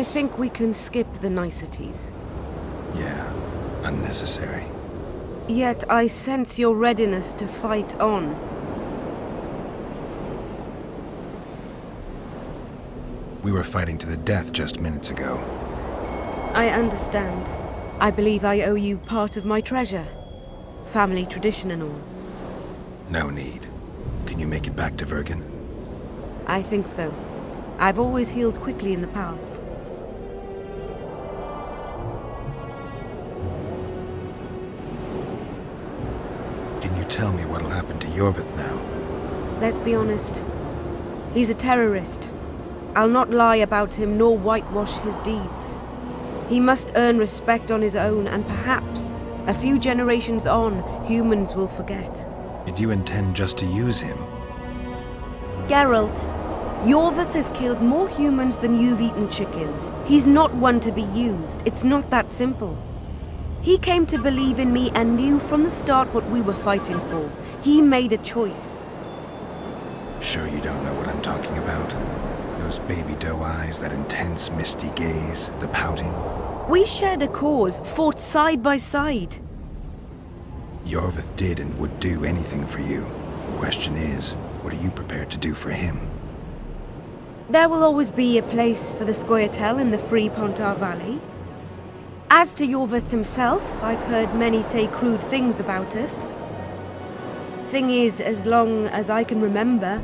I think we can skip the niceties. Yeah, unnecessary. Yet I sense your readiness to fight on. We were fighting to the death just minutes ago. I understand. I believe I owe you part of my treasure. Family tradition and all. No need. Can you make it back to Vergen? I think so. I've always healed quickly in the past. Can you tell me what'll happen to Yorvith now? Let's be honest. He's a terrorist. I'll not lie about him nor whitewash his deeds. He must earn respect on his own, and perhaps, a few generations on, humans will forget. Did you intend just to use him? Geralt, Yorvith has killed more humans than you've eaten chickens. He's not one to be used. It's not that simple. He came to believe in me and knew from the start what we were fighting for. He made a choice. Sure you don't know what I'm talking about? Those baby doe eyes, that intense, misty gaze, the pouting. We shared a cause, fought side by side. Yorvith did and would do anything for you. Question is, what are you prepared to do for him? There will always be a place for the Scoia'tael in the free Pontar Valley. As to Yorvith himself, I've heard many say crude things about us. Thing is, as long as I can remember,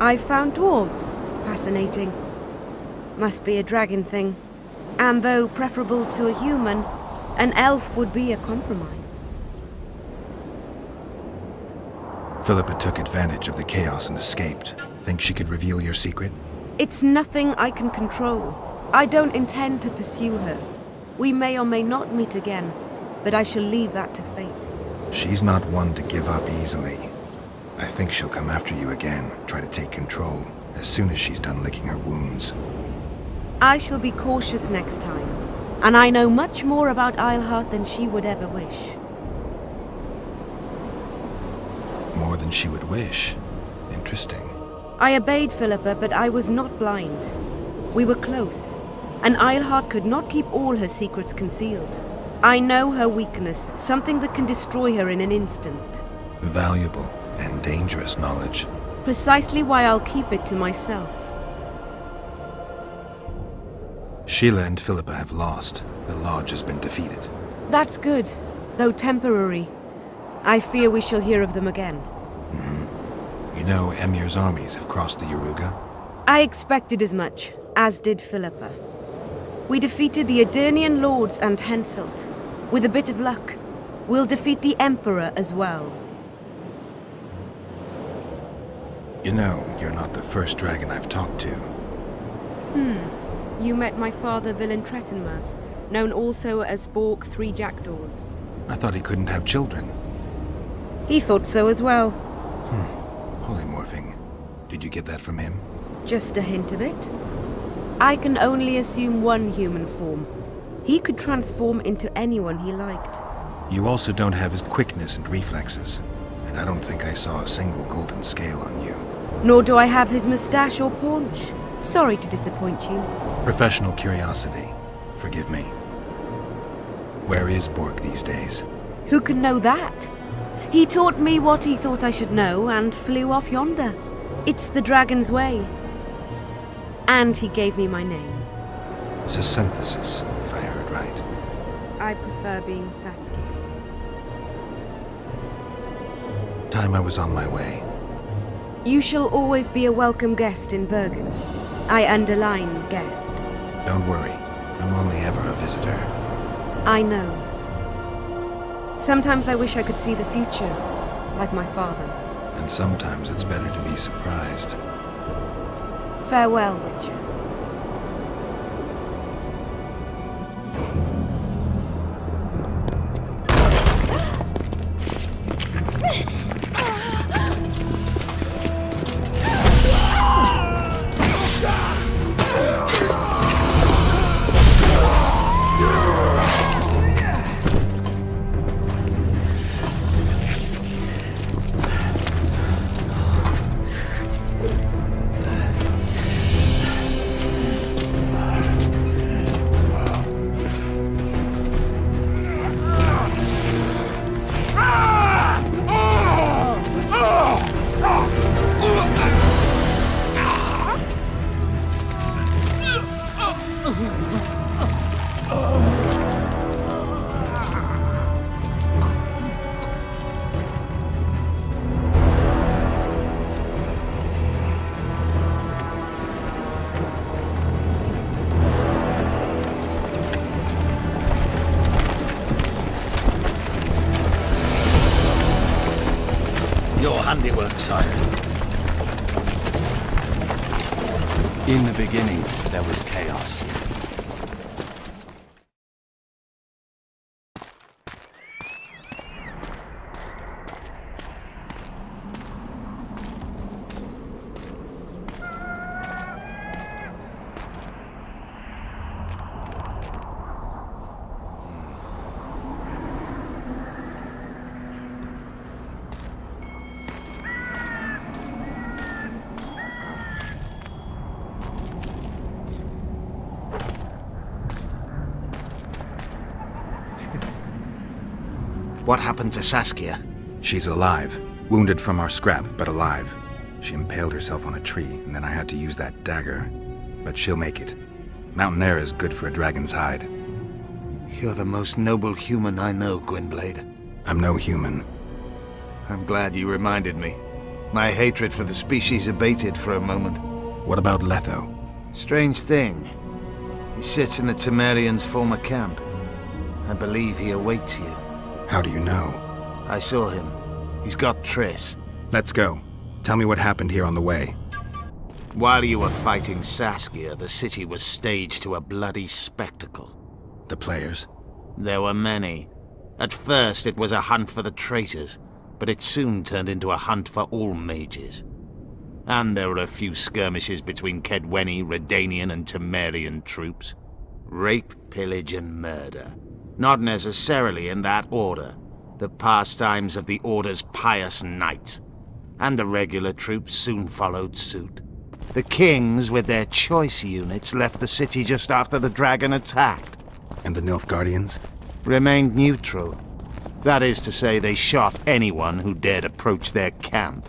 I've found dwarves fascinating. Must be a dragon thing. And though preferable to a human, an elf would be a compromise. Philippa took advantage of the chaos and escaped. Think she could reveal your secret? It's nothing I can control. I don't intend to pursue her. We may or may not meet again, but I shall leave that to fate. She's not one to give up easily. I think she'll come after you again, try to take control, as soon as she's done licking her wounds. I shall be cautious next time, and I know much more about Eilhart than she would ever wish. More than she would wish. Interesting. I obeyed Philippa, but I was not blind. We were close, and Eilhart could not keep all her secrets concealed. I know her weakness, something that can destroy her in an instant. Valuable and dangerous knowledge. Precisely why I'll keep it to myself. Sheila and Philippa have lost. The Lodge has been defeated. That's good, though temporary. I fear we shall hear of them again. You know, Emir's armies have crossed the Yaruga. I expected as much, as did Philippa. We defeated the Aedirnian lords and Henselt. With a bit of luck, we'll defeat the Emperor as well. You know, you're not the first dragon I've talked to. You met my father, Villain Trettenmirth, known also as Bork Three Jackdaws. I thought he couldn't have children. He thought so as well. Polymorphing. Did you get that from him? Just a hint of it. I can only assume one human form. He could transform into anyone he liked. You also don't have his quickness and reflexes. And I don't think I saw a single golden scale on you. Nor do I have his mustache or paunch. Sorry to disappoint you. Professional curiosity. Forgive me. Where is Bork these days? Who can know that? He taught me what he thought I should know and flew off yonder. It's the dragon's way. And he gave me my name. Synthesis, if I heard right. I prefer being Saskia. Time I was on my way. You shall always be a welcome guest in Vergen. I underline guest. Don't worry. I'm only ever a visitor. I know. Sometimes I wish I could see the future, like my father. And sometimes it's better to be surprised. Farewell, Witcher. work, sire. In the beginning, there was chaos. What happened to Saskia? She's alive. Wounded from our scrap, but alive. She impaled herself on a tree, and then I had to use that dagger. But she'll make it. Mountain air is good for a dragon's hide. You're the most noble human I know, Gwynblade. I'm no human. I'm glad you reminded me. My hatred for the species abated for a moment. What about Letho? Strange thing. He sits in the Temerians' former camp. I believe he awaits you. How do you know? I saw him. He's got Triss. Let's go. Tell me what happened here on the way. While you were fighting Saskia, the city was staged to a bloody spectacle. The players? There were many. At first it was a hunt for the traitors, but it soon turned into a hunt for all mages. And there were a few skirmishes between Kedweni, Redanian and Temerian troops. Rape, pillage and murder. Not necessarily in that order. The pastimes of the Order's pious knights. And the regular troops soon followed suit. The kings, with their choice units, left the city just after the dragon attacked. And the Nilfgaardians? Remained neutral. That is to say, they shot anyone who dared approach their camp.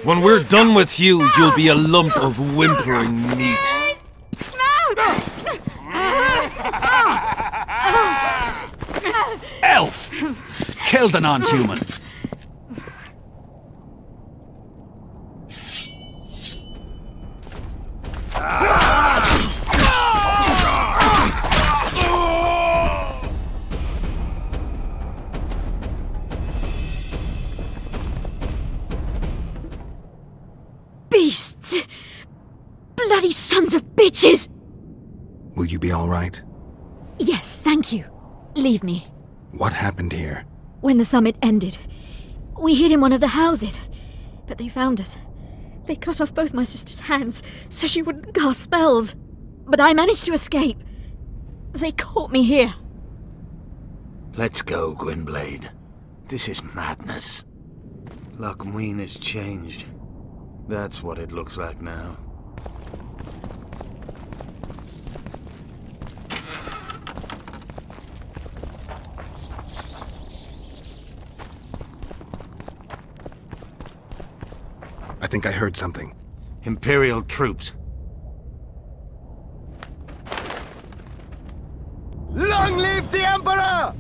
When we're done with you, you'll be a lump of whimpering meat. Elf! Kill the non-human. Beasts! Bloody sons of bitches! Will you be all right? Yes, thank you. Leave me. What happened here? When the summit ended, we hid in one of the houses, but they found us. They cut off both my sister's hands so she wouldn't cast spells. But I managed to escape. They caught me here. Let's go, Gwynblade. This is madness. Loch Muin has changed. That's what it looks like now. I think I heard something. Imperial troops. Long live the Emperor!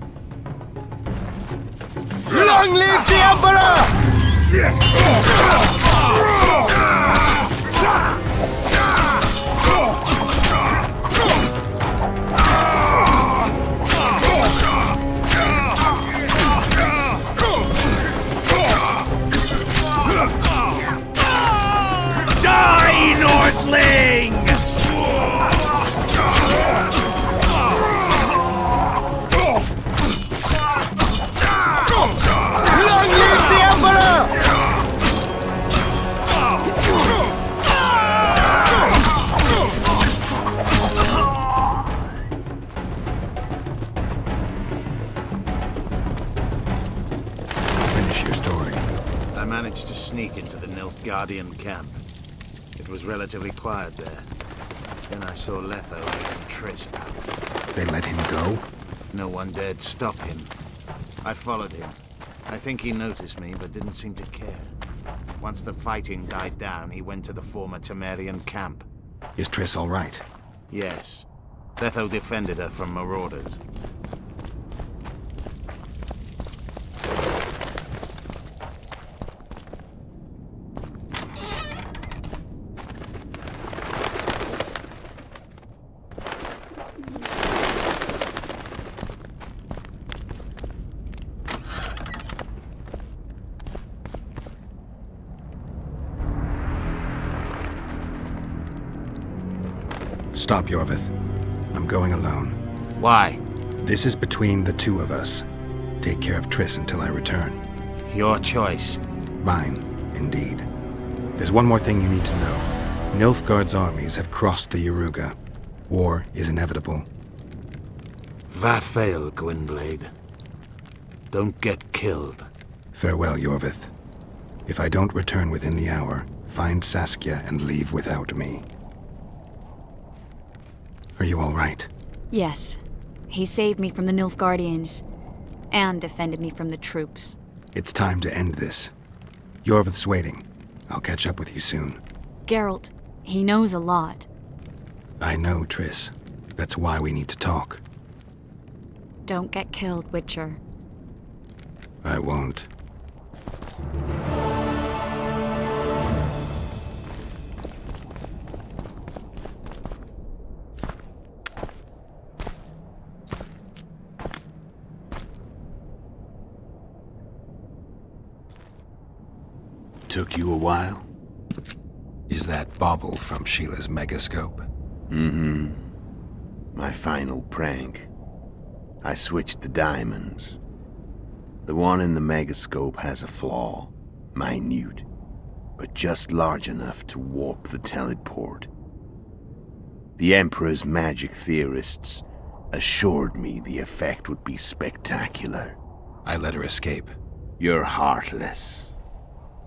Long live the Emperor! Die, Northling! Long live the Emperor! Finish your story. I managed to sneak into the Nilfgaardian camp. It was relatively quiet there. Then I saw Letho leading Triss out. They let him go? No one dared stop him. I followed him. I think he noticed me, but didn't seem to care. Once the fighting died down, he went to the former Temerian camp. Is Triss all right? Yes. Letho defended her from marauders. Stop, Yorvith. I'm going alone. Why? This is between the two of us. Take care of Triss until I return. Your choice. Mine, indeed. There's one more thing you need to know. Nilfgaard's armies have crossed the Yaruga. War is inevitable. Vafail, Gwynblade. Don't get killed. Farewell, Yorvith. If I don't return within the hour, find Saskia and leave without me. Are you all right? Yes. He saved me from the Nilfgaardians, and defended me from the troops. It's time to end this. Yorvith's waiting. I'll catch up with you soon. Geralt, he knows a lot. I know, Triss. That's why we need to talk. Don't get killed, Witcher. I won't. Took you a while? Is that bauble from Sheila's megascope? Mm-hmm. My final prank. I switched the diamonds. The one in the megascope has a flaw. Minute. But just large enough to warp the teleport. The Emperor's magic theorists assured me the effect would be spectacular. I let her escape. You're heartless.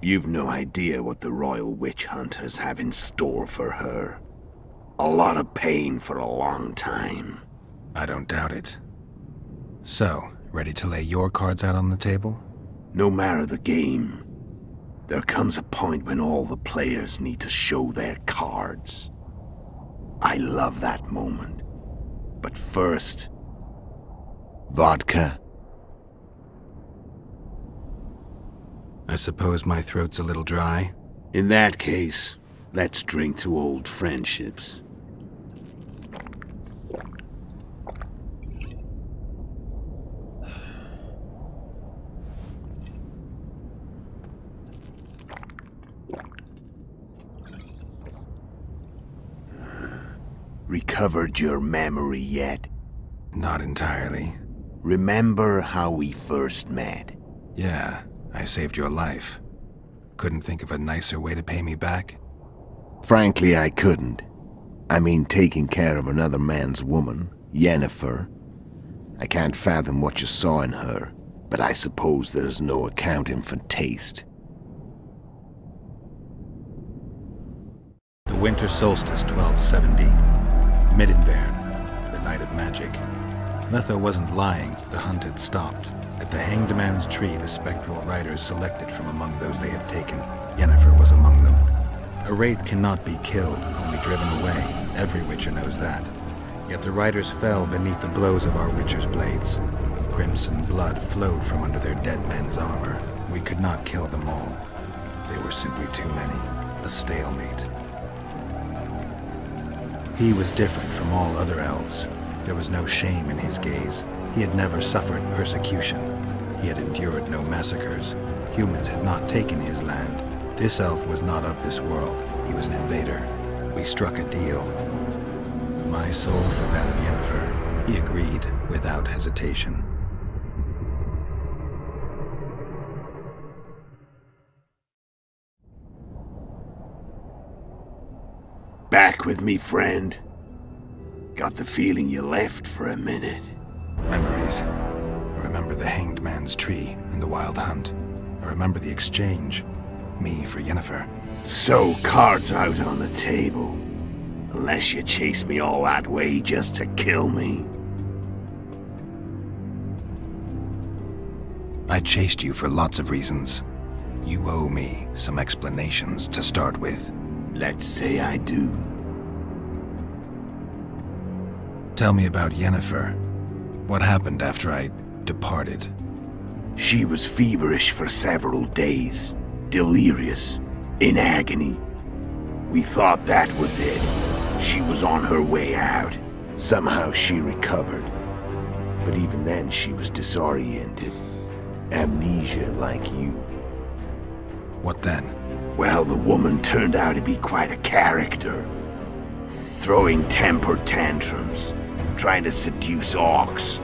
You've no idea what the Royal Witch Hunters have in store for her. A lot of pain for a long time. I don't doubt it. So, ready to lay your cards out on the table? No matter the game, there comes a point when all the players need to show their cards. I love that moment. But first... vodka. I suppose my throat's a little dry. In that case, let's drink to old friendships. Recovered your memory yet? Not entirely. Remember how we first met? Yeah, I saved your life. Couldn't think of a nicer way to pay me back? Frankly, I couldn't. I mean, taking care of another man's woman, Yennefer. I can't fathom what you saw in her, but I suppose there's no accounting for taste. The winter solstice 1270. Midinvern, the night of magic. Letho wasn't lying, the hunt had stopped. At the Hanged Man's Tree, the spectral riders selected from among those they had taken. Yennefer was among them. A wraith cannot be killed, only driven away. Every Witcher knows that. Yet the riders fell beneath the blows of our Witcher's blades. Crimson blood flowed from under their dead men's armor. We could not kill them all. They were simply too many. A stalemate. He was different from all other elves. There was no shame in his gaze. He had never suffered persecution. He had endured no massacres. Humans had not taken his land. This elf was not of this world. He was an invader. We struck a deal. My soul for that of Yennefer. He agreed without hesitation. Back with me, friend. Got the feeling you left for a minute. Memories. I remember the Hanged Man's Tree and the Wild Hunt. I remember the exchange. Me for Yennefer. So, cards out on the table. Unless you chase me all that way just to kill me. I chased you for lots of reasons. You owe me some explanations to start with. Let's say I do. Tell me about Yennefer. What happened after I departed? She was feverish for several days. Delirious. In agony. We thought that was it. She was on her way out. Somehow she recovered. But even then she was disoriented. Amnesia like you. What then? Well, the woman turned out to be quite a character. throwing temper tantrums, trying to seduce orcs,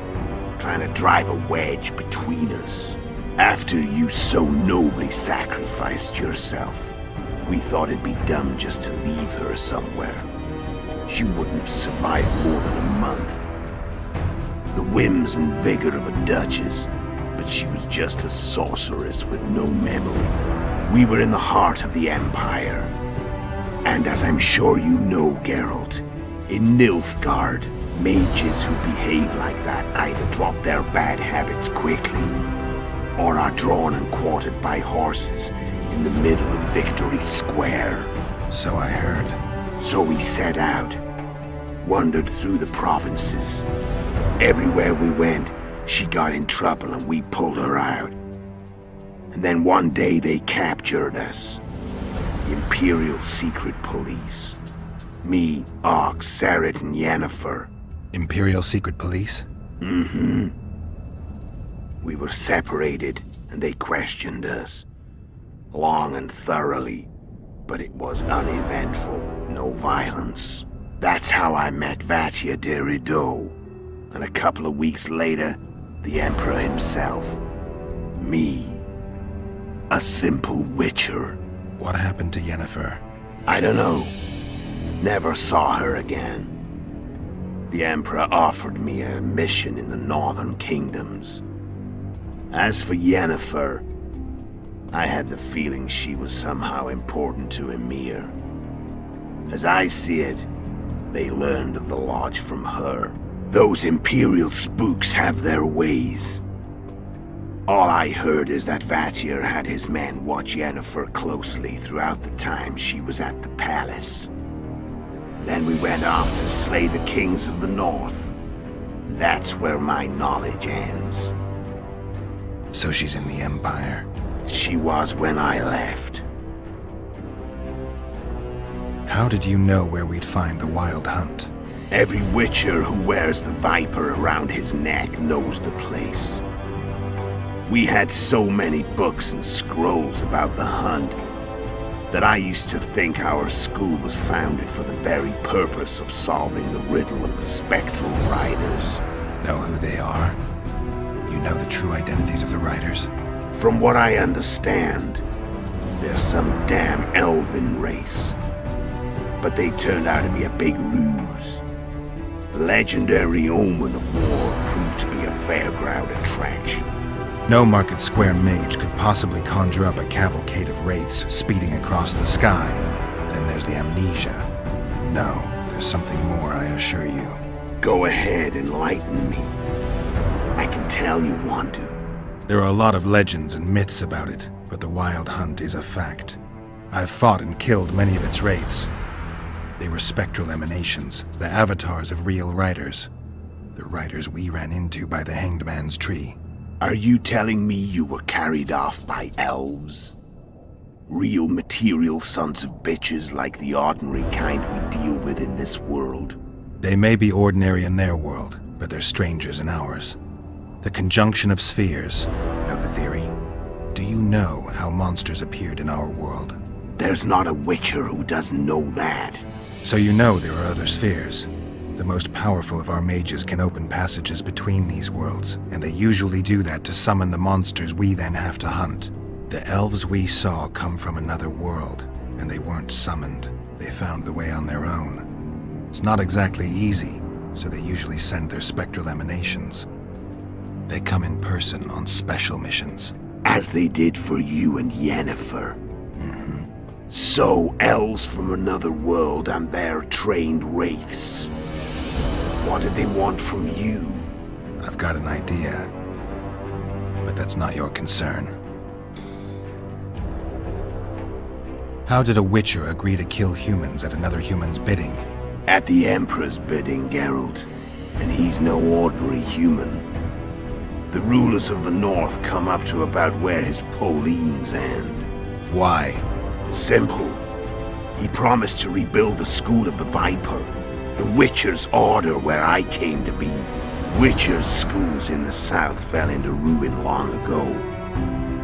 trying to drive a wedge between us. After you so nobly sacrificed yourself, we thought it'd be dumb just to leave her somewhere. She wouldn't have survived more than a month. The whims and vigor of a duchess, but she was just a sorceress with no memory. We were in the heart of the Empire. And as I'm sure you know, Geralt, in Nilfgaard, mages who behave like that either drop their bad habits quickly, or are drawn and quartered by horses in the middle of Victory Square. So I heard. So we set out, wandered through the provinces. Everywhere we went, she got in trouble and we pulled her out. And then one day they captured us. The Imperial Secret Police. Me, Ox, Sarret, and Yennefer. Imperial Secret Police? Mm-hmm. We were separated, and they questioned us. Long and thoroughly, but it was uneventful, no violence. That's how I met Vatia de Rideau. And a couple of weeks later, the Emperor himself. Me. A simple witcher. What happened to Yennefer? I don't know. Never saw her again. The Emperor offered me a mission in the Northern Kingdoms. As for Yennefer, I had the feeling she was somehow important to Emir. As I see it, they learned of the Lodge from her. Those Imperial spooks have their ways. All I heard is that Vatir had his men watch Yennefer closely throughout the time she was at the palace. Then we went off to slay the kings of the North. That's where my knowledge ends. So she's in the Empire? She was when I left. How did you know where we'd find the Wild Hunt? Every witcher who wears the viper around his neck knows the place. We had so many books and scrolls about the hunt that I used to think our school was founded for the very purpose of solving the riddle of the spectral riders. Know who they are? You know the true identities of the riders? From what I understand, they're some damn elven race. But they turned out to be a big ruse. The legendary omen of war proved to be a fairground attraction. No Market Square mage could possibly conjure up a cavalcade of wraiths speeding across the sky. Then there's the amnesia. No, there's something more, I assure you. Go ahead, enlighten me. I can tell you want to. There are a lot of legends and myths about it, but the Wild Hunt is a fact. I've fought and killed many of its wraiths. They were spectral emanations, the avatars of real riders. The riders we ran into by the Hanged Man's Tree. Are you telling me you were carried off by elves? Real material sons of bitches like the ordinary kind we deal with in this world? They may be ordinary in their world, but they're strangers in ours. The conjunction of spheres. Know the theory? Do you know how monsters appeared in our world? There's not a witcher who doesn't know that. So you know there are other spheres. The most powerful of our mages can open passages between these worlds, and they usually do that to summon the monsters we then have to hunt. The elves we saw come from another world, and they weren't summoned. They found the way on their own. It's not exactly easy, so they usually send their spectral emanations. They come in person on special missions. As they did for you and Yennefer. Mm-hmm. So, elves from another world and their trained wraiths. What did they want from you? I've got an idea, but that's not your concern. How did a witcher agree to kill humans at another human's bidding? At the Emperor's bidding, Geralt. And he's no ordinary human. The rulers of the North come up to about where his Pauline's end. Why? Simple. He promised to rebuild the School of the Viper. The Witcher's Order where I came to be. Witcher's schools in the south fell into ruin long ago.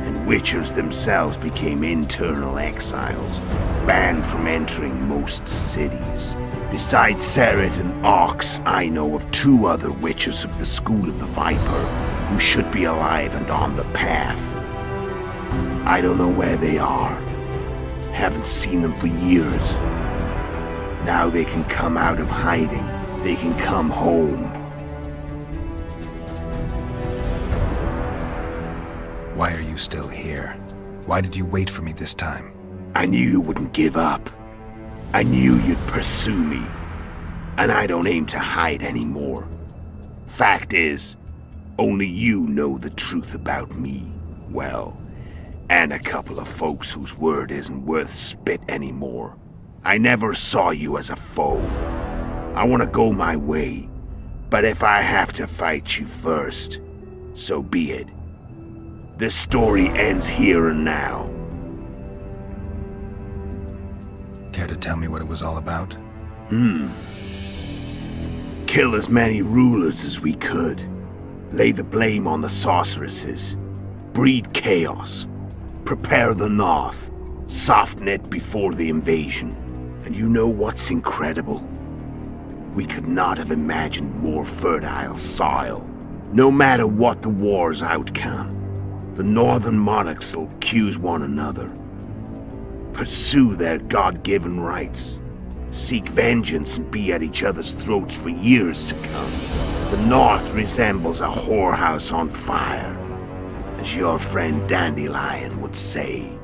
And Witchers themselves became internal exiles, banned from entering most cities. Besides Seret and Ox, I know of 2 other witches of the School of the Viper who should be alive and on the path. I don't know where they are. Haven't seen them for years. Now they can come out of hiding. They can come home. Why are you still here? Why did you wait for me this time? I knew you wouldn't give up. I knew you'd pursue me. And I don't aim to hide anymore. Fact is, only you know the truth about me. Well, and a couple of folks whose word isn't worth spit anymore. I never saw you as a foe. I want to go my way, but if I have to fight you first, so be it. This story ends here and now. Care to tell me what it was all about? Kill as many rulers as we could. Lay the blame on the sorceresses. Breed chaos. Prepare the North. Soften it before the invasion. And you know what's incredible? We could not have imagined more fertile soil. No matter what the war's outcome, the northern monarchs will accuse one another. Pursue their God-given rights. Seek vengeance and be at each other's throats for years to come. The North resembles a whorehouse on fire, as your friend Dandelion would say.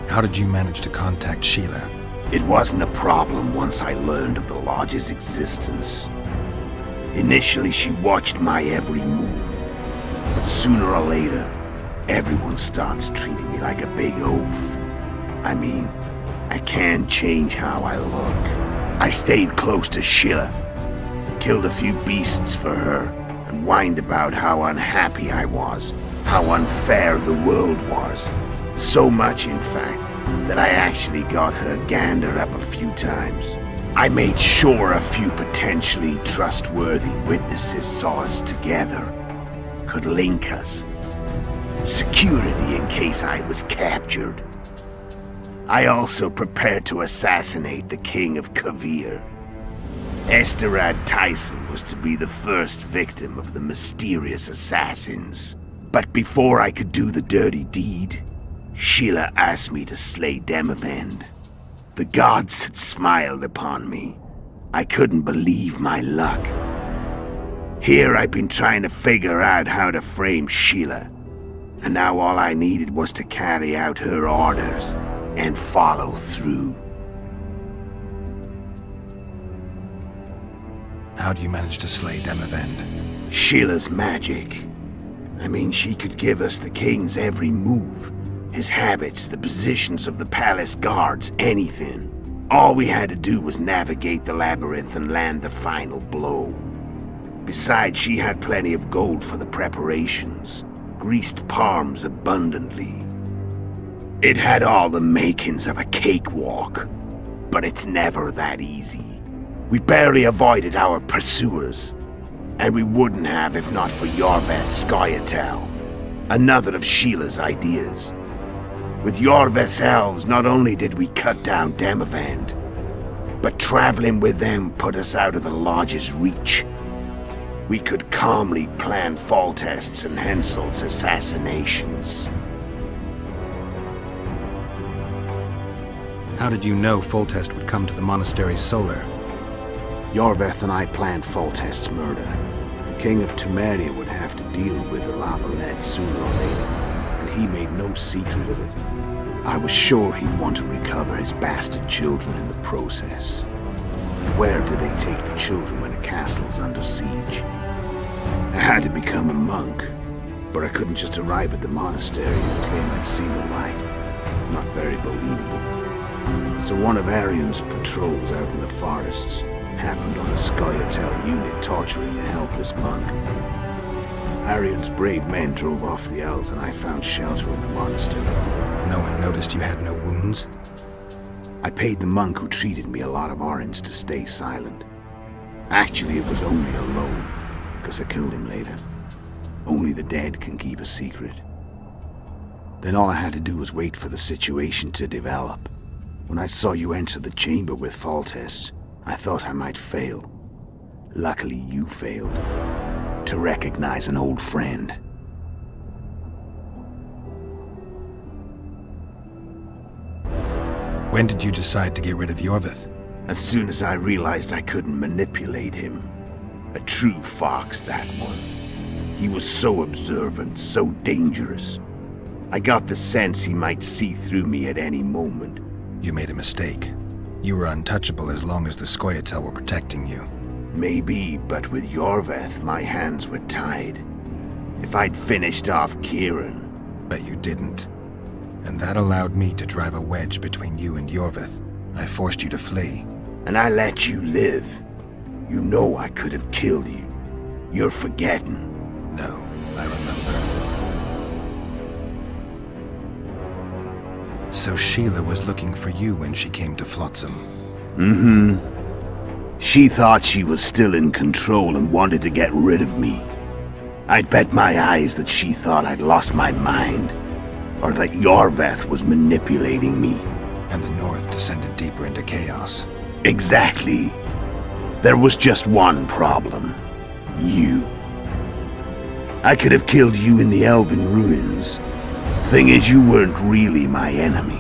How did you manage to contact Sheila? It wasn't a problem once I learned of the Lodge's existence. Initially, she watched my every move. But sooner or later, everyone starts treating me like a big oaf. I mean, I can change how I look. I stayed close to Sheila, killed a few beasts for her, and whined about how unhappy I was, how unfair the world was. So much, in fact, that I actually got her gander up a few times. I made sure a few potentially trustworthy witnesses saw us together, could link us. Security in case I was captured. I also prepared to assassinate the King of Kavir. Esterad Tyson was to be the first victim of the mysterious assassins. But before I could do the dirty deed, Sheila asked me to slay Demavend. The gods had smiled upon me. I couldn't believe my luck. Here I'd been trying to figure out how to frame Sheila, and now all I needed was to carry out her orders and follow through. How do you manage to slay Demavend? Sheila's magic. I mean, she could give us the king's every move. His habits, the positions of the palace guards, anything. All we had to do was navigate the labyrinth and land the final blow. Besides, she had plenty of gold for the preparations. Greased palms abundantly. It had all the makings of a cakewalk. But it's never that easy. We barely avoided our pursuers. And we wouldn't have if not for Yorveth Scoia'tael, another of Sheila's ideas. With Yorveth's elves, not only did we cut down Demavend, but traveling with them put us out of the Lodge's reach. We could calmly plan Foltest's and Hensel's assassinations. How did you know Foltest would come to the monastery's solar? Yorveth and I planned Foltest's murder. The King of Temeria would have to deal with the Lavalette sooner or later, and he made no secret of it. I was sure he'd want to recover his bastard children in the process. And where do they take the children when a castle's under siege? I had to become a monk, but I couldn't just arrive at the monastery and claim I'd seen the light. Not very believable. So one of Arion's patrols out in the forests happened on a Scoia'tael unit torturing a helpless monk. Arion's brave men drove off the elves and I found shelter in the monastery. No one noticed you had no wounds? I paid the monk who treated me a lot of orange to stay silent. Actually, it was only a loan, because I killed him later. Only the dead can keep a secret. Then all I had to do was wait for the situation to develop. When I saw you enter the chamber with Foltest, I thought I might fail. Luckily, you failed. To recognize an old friend. When did you decide to get rid of Yorvith? As soon as I realized I couldn't manipulate him. A true fox, that one. He was so observant, so dangerous. I got the sense he might see through me at any moment. You made a mistake. You were untouchable as long as the Scoia'tael were protecting you. Maybe, but with Yorvith, my hands were tied. If I'd finished off Kieran... But you didn't. And that allowed me to drive a wedge between you and Yorvith. I forced you to flee. And I let you live. You know I could have killed you. You're forgetting. No, I remember. So Sheila was looking for you when she came to Flotsam. Mm-hmm. She thought she was still in control and wanted to get rid of me. I'd bet my eyes that she thought I'd lost my mind. Or that Yorvith was manipulating me. And the North descended deeper into chaos. Exactly. There was just one problem. You. I could have killed you in the Elven ruins. Thing is, you weren't really my enemy.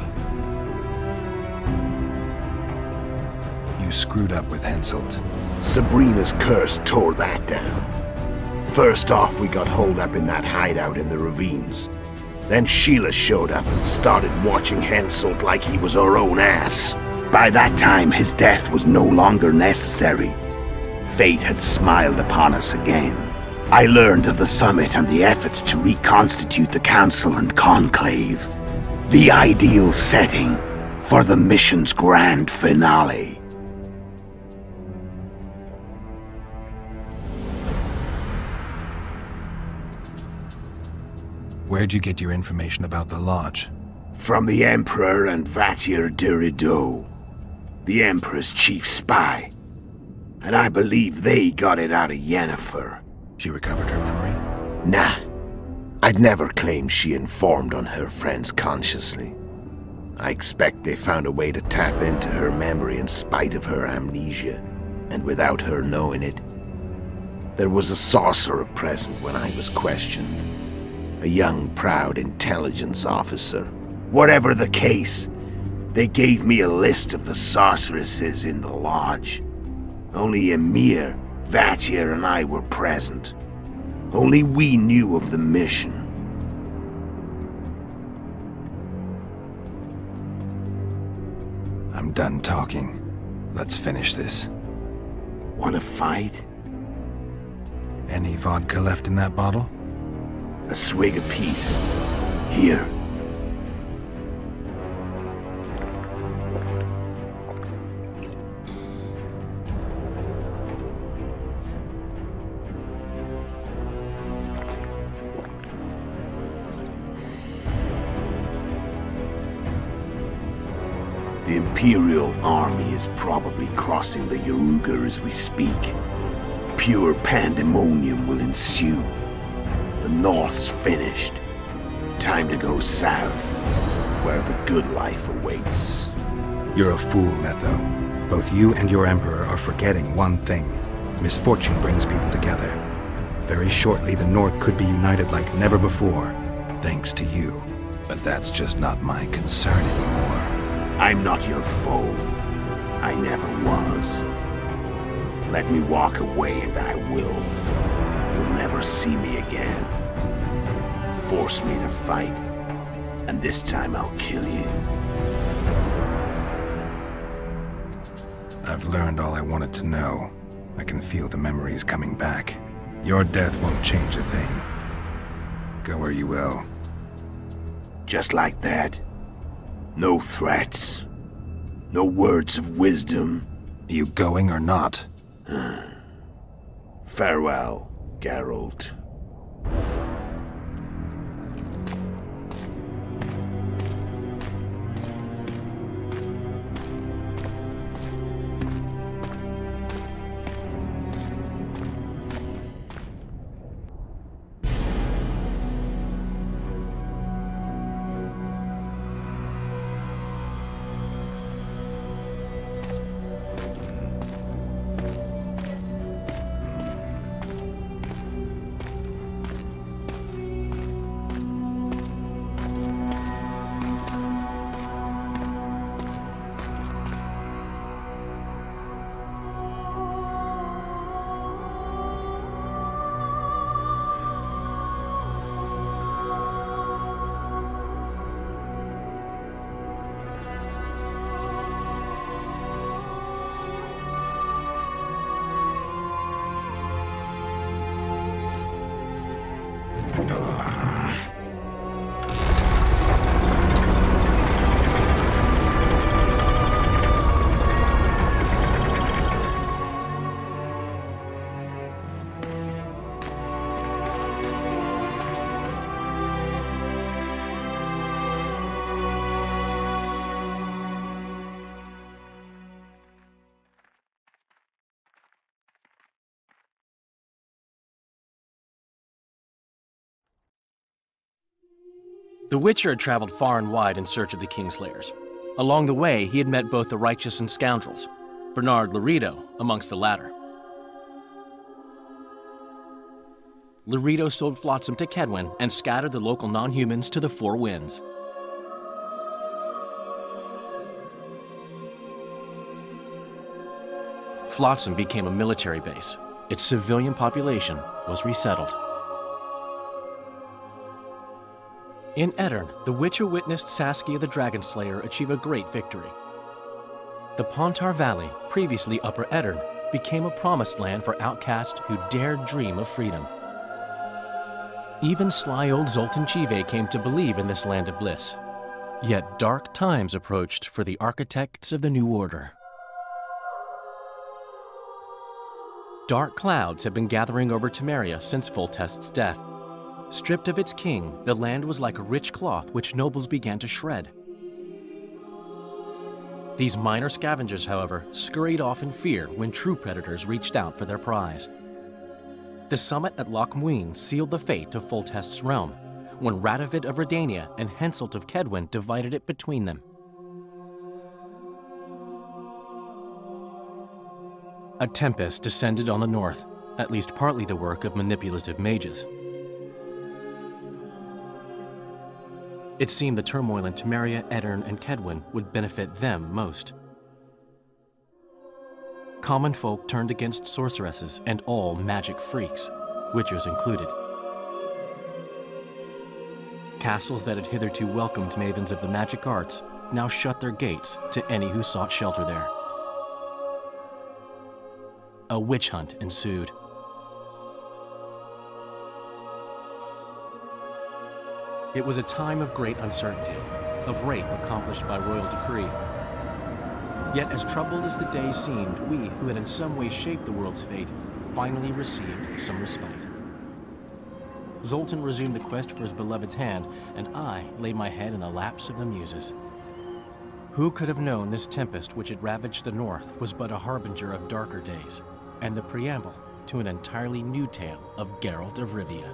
You screwed up with Henselt. Sabrina's curse tore that down. First off, we got holed up in that hideout in the ravines. Then Sheila showed up and started watching Henselt like he was her own ass. By that time, his death was no longer necessary. Fate had smiled upon us again. I learned of the summit and the efforts to reconstitute the council and conclave. The ideal setting for the mission's grand finale. Where'd you get your information about the Lodge? From the Emperor and Vatier de Rideau, the Emperor's chief spy. And I believe they got it out of Yennefer. She recovered her memory? Nah. I'd never claimed she informed on her friends consciously. I expect they found a way to tap into her memory in spite of her amnesia, and without her knowing it. There was a sorcerer present when I was questioned. A young, proud intelligence officer. Whatever the case, they gave me a list of the sorceresses in the Lodge. Only Emir, Vatier, and I were present. Only we knew of the mission. I'm done talking. Let's finish this. Want to fight? Any vodka left in that bottle? A swig apiece. Here. The Imperial army is probably crossing the Yaruga as we speak. Pure pandemonium will ensue. The North's finished. Time to go south, where the good life awaits. You're a fool, Netho. Both you and your Emperor are forgetting one thing. Misfortune brings people together. Very shortly, the North could be united like never before, thanks to you. But that's just not my concern anymore. I'm not your foe. I never was. Let me walk away and I will. You'll never see me again. Force me to fight, and this time I'll kill you. I've learned all I wanted to know. I can feel the memories coming back. Your death won't change a thing. Go where you will. Just like that. No threats. No words of wisdom. You going or not? Farewell, Geralt. The Witcher had traveled far and wide in search of the Kingslayers. Along the way, he had met both the righteous and scoundrels, Bernard Laredo amongst the latter. Laredo sold Flotsam to Kedwen and scattered the local non-humans to the four winds. Flotsam became a military base. Its civilian population was resettled. In Edirn, the Witcher witnessed Saskia the Dragon Slayer achieve a great victory. The Pontar Valley, previously Upper Edirn, became a promised land for outcasts who dared dream of freedom. Even sly old Zoltan Chive came to believe in this land of bliss. Yet dark times approached for the architects of the New Order. Dark clouds had been gathering over Temeria since Foltest's death. Stripped of its king, the land was like a rich cloth which nobles began to shred. These minor scavengers, however, scurried off in fear when true predators reached out for their prize. The summit at Loch Muin sealed the fate of Foltest's realm, when Radovid of Redania and Henselt of Kedwen divided it between them. A tempest descended on the north, at least partly the work of manipulative mages. It seemed the turmoil in Temeria, Edirn, and Kedwen would benefit them most. Common folk turned against sorceresses and all magic freaks, witchers included. Castles that had hitherto welcomed mavens of the magic arts now shut their gates to any who sought shelter there. A witch hunt ensued. It was a time of great uncertainty, of rape accomplished by royal decree. Yet as troubled as the day seemed, we, who had in some way shaped the world's fate, finally received some respite. Zoltan resumed the quest for his beloved's hand, and I laid my head in the laps of the muses. Who could have known this tempest which had ravaged the north was but a harbinger of darker days, and the preamble to an entirely new tale of Geralt of Rivia.